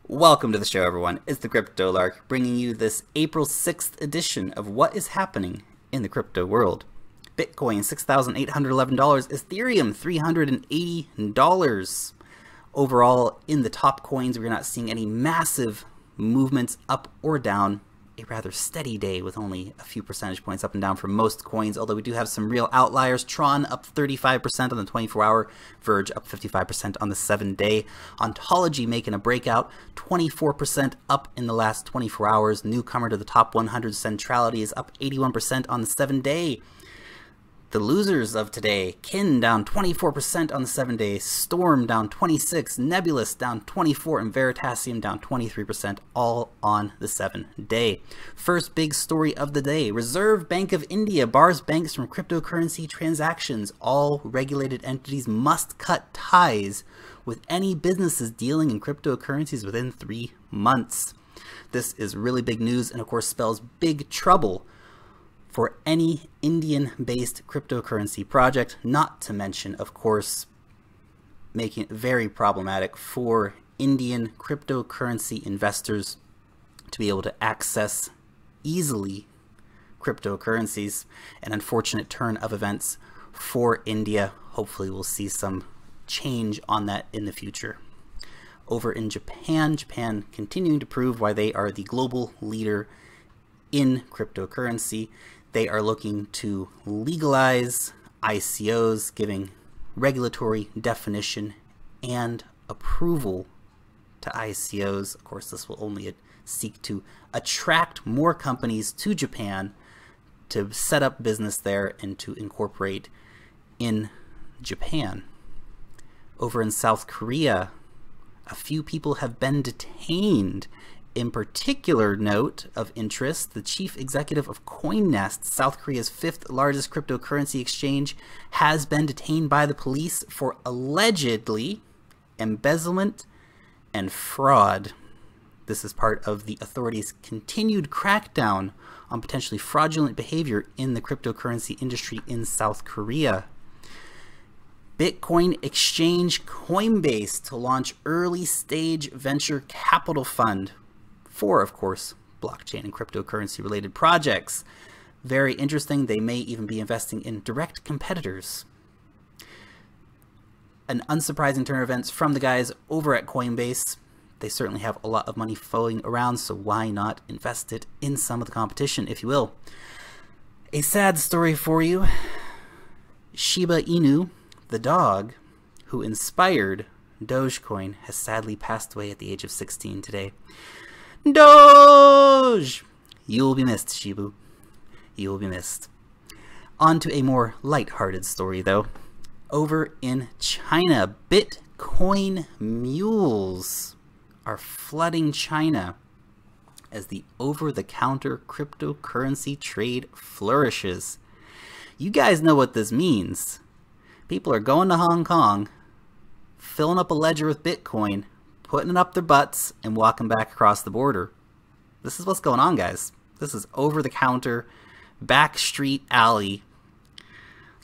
Welcome to the show, everyone. It's the Crypto Lark, bringing you this April 6th edition of what is happening in the crypto world. Bitcoin, $6,811. Ethereum, $380. Overall, in the top coins, we're not seeing any massive movements up or down. A rather steady day with only a few percentage points up and down for most coins, although we do have some real outliers. Tron up 35% on the 24-hour, Verge up 55% on the 7-day. Ontology making a breakout, 24% up in the last 24 hours. Newcomer to the top 100, Centrality is up 81% on the 7-day. The losers of today, Kin down 24% on the 7-day, Storm down 26%, Nebulous down 24%, and Veritasium down 23%, all on the 7-day. First big story of the day, Reserve Bank of India bars banks from cryptocurrency transactions. All regulated entities must cut ties with any businesses dealing in cryptocurrencies within 3 months. This is really big news and of course spells big trouble for any Indian-based cryptocurrency project, not to mention, of course, making it very problematic for Indian cryptocurrency investors to be able to access easily cryptocurrencies. An unfortunate turn of events for India. Hopefully we'll see some change on that in the future. Over in Japan, Japan continuing to prove why they are the global leader in cryptocurrency. They are looking to legalize ICOs, giving regulatory definition and approval to ICOs. Of course, this will only seek to attract more companies to Japan to set up business there and to incorporate in Japan. Over in South Korea, a few people have been detained. In particular note of interest, the chief executive of CoinNest, South Korea's 5th largest cryptocurrency exchange, has been detained by the police for allegedly embezzlement and fraud. This is part of the authorities' continued crackdown on potentially fraudulent behavior in the cryptocurrency industry in South Korea. Bitcoin exchange Coinbase to launch early stage venture capital fund for, of course, blockchain and cryptocurrency related projects. Very interesting. They may even be investing in direct competitors. An unsurprising turn of events from the guys over at Coinbase. They certainly have a lot of money flowing around, so why not invest it in some of the competition, if you will. A sad story for you. Shiba Inu, the dog who inspired Dogecoin, has sadly passed away at the age of 16 today. Doge! You will be missed, Shibu. You will be missed. On to a more lighthearted story, though. Over in China, Bitcoin mules are flooding China as the over-the-counter cryptocurrency trade flourishes. You guys know what this means. People are going to Hong Kong, filling up a ledger with Bitcoin, putting it up their butts, and walking back across the border. This is what's going on, guys. This is over-the-counter, back street alley,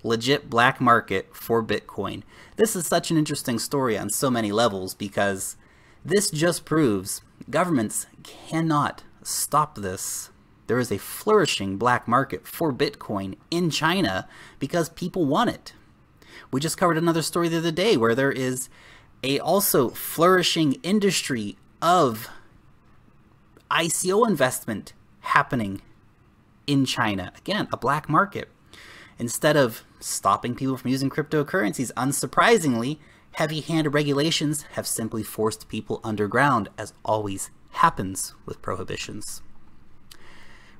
legit black market for Bitcoin. This is such an interesting story on so many levels because this just proves governments cannot stop this. There is a flourishing black market for Bitcoin in China because people want it. We just covered another story the other day where there is a also flourishing industry of ICO investment happening in China. Again, a black market. Instead of stopping people from using cryptocurrencies, unsurprisingly, heavy-handed regulations have simply forced people underground, as always happens with prohibitions.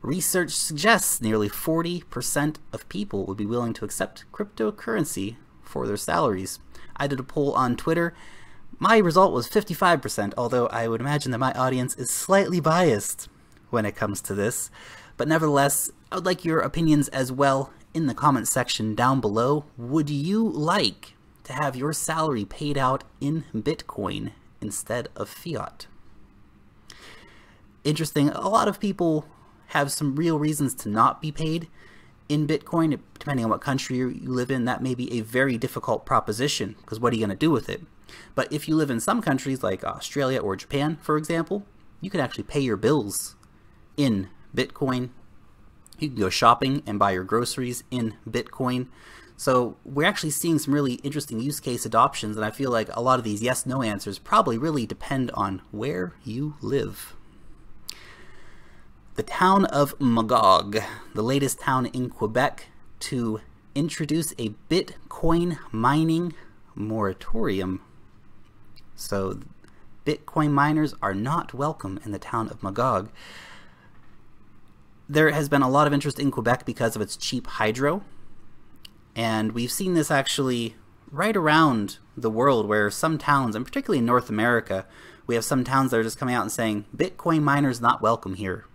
Research suggests nearly 40% of people would be willing to accept cryptocurrency for their salaries. I did a poll on Twitter. My result was 55%, although I would imagine that my audience is slightly biased when it comes to this. But nevertheless, I would like your opinions as well in the comment section down below. Would you like to have your salary paid out in Bitcoin instead of fiat? Interesting, a lot of people have some real reasons to not be paid in Bitcoin, depending on what country you live in, that may be a very difficult proposition, because what are you going to do with it? But if you live in some countries like Australia or Japan, for example, you can actually pay your bills in Bitcoin. You can go shopping and buy your groceries in Bitcoin. So we're actually seeing some really interesting use case adoptions, and I feel like a lot of these yes-no answers probably really depend on where you live. The town of Magog, the latest town in Quebec to introduce a Bitcoin mining moratorium. So Bitcoin miners are not welcome in the town of Magog. There has been a lot of interest in Quebec because of its cheap hydro. And we've seen this actually right around the world, where some towns, and particularly in North America, we have some towns that are just coming out and saying, Bitcoin miners not welcome here.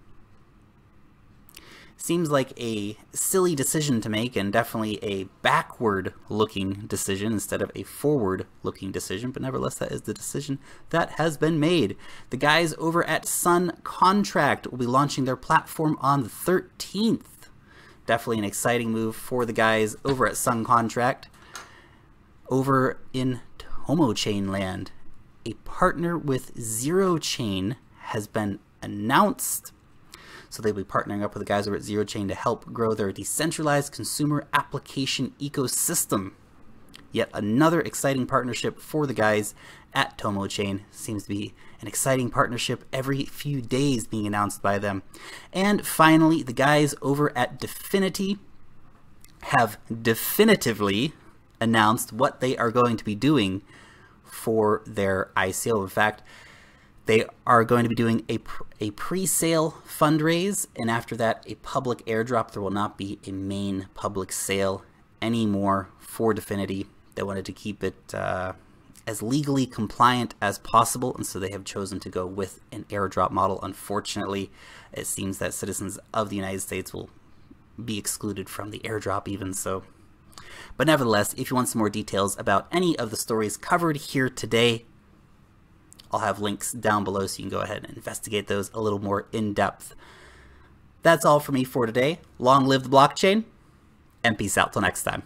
Seems like a silly decision to make, and definitely a backward-looking decision instead of a forward-looking decision, but nevertheless, that is the decision that has been made. The guys over at Sun Contract will be launching their platform on the 13th. Definitely an exciting move for the guys over at Sun Contract. Over in Tomochain land, a partner with Xero Chain has been announced. So they'll be partnering up with the guys over at Xero Chain to help grow their decentralized consumer application ecosystem. Yet another exciting partnership for the guys at Tomochain. Seems to be an exciting partnership every few days being announced by them. And finally, the guys over at Definity have definitively announced what they are going to be doing for their ICO. In fact, they are going to be doing a pre-sale fundraise, and after that, a public airdrop. There will not be a main public sale anymore for Definity. They wanted to keep it as legally compliant as possible, and so they have chosen to go with an airdrop model. Unfortunately, it seems that citizens of the United States will be excluded from the airdrop even so. But nevertheless, if you want some more details about any of the stories covered here today, I'll have links down below so you can go ahead and investigate those a little more in depth. That's all for me for today. Long live the blockchain, and peace out till next time.